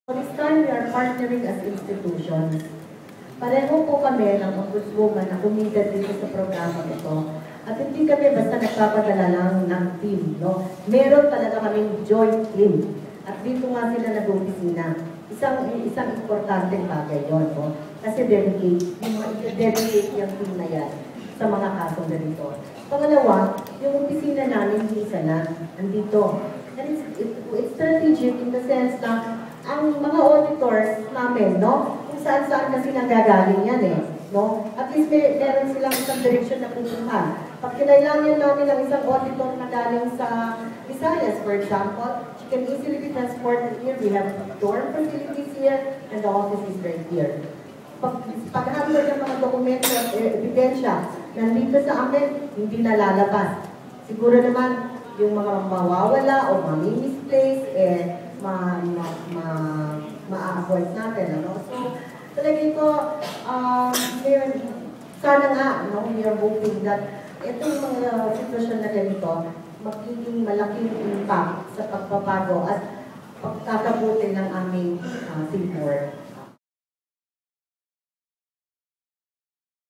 This time, we are partnering as institutions. Pareho po kami ng ombudswoman na committed dito sa programa ito. At hindi kami basta nagpapadala lang ng team. No? Meron talaga kaming joint team. At dito nga sila nag-opisina. Isang importanteng bagay yun. No? Kasi dedicate yung team na yan sa mga kasong ganito. Pangalawa, yung opisina namin, hindi isa na, andito. And it's strategic in the sense na ang mga auditors namin, no? Kung saan-saan kasi nanggagaling yan eh. No? At least meron silang isang direction na pupuntahan. Pag kinailangan namin ng isang auditor na galing sa Visayas, for example, she can easily be transported here. We have dorm facilities here, and the office is right here. Pag-handle ng mga dokumento at ebidensya, nandito sa amin, hindi nalalabas. Siguro naman, yung mga mawawala o mami-misplace, ma-avoid natin. Ano? So, talagay ko, sana nga, no, we are hoping that itong mga sitwasyon na ganito, magiging malaking impact sa pagbabago at pagkakabuti ng aming teamwork.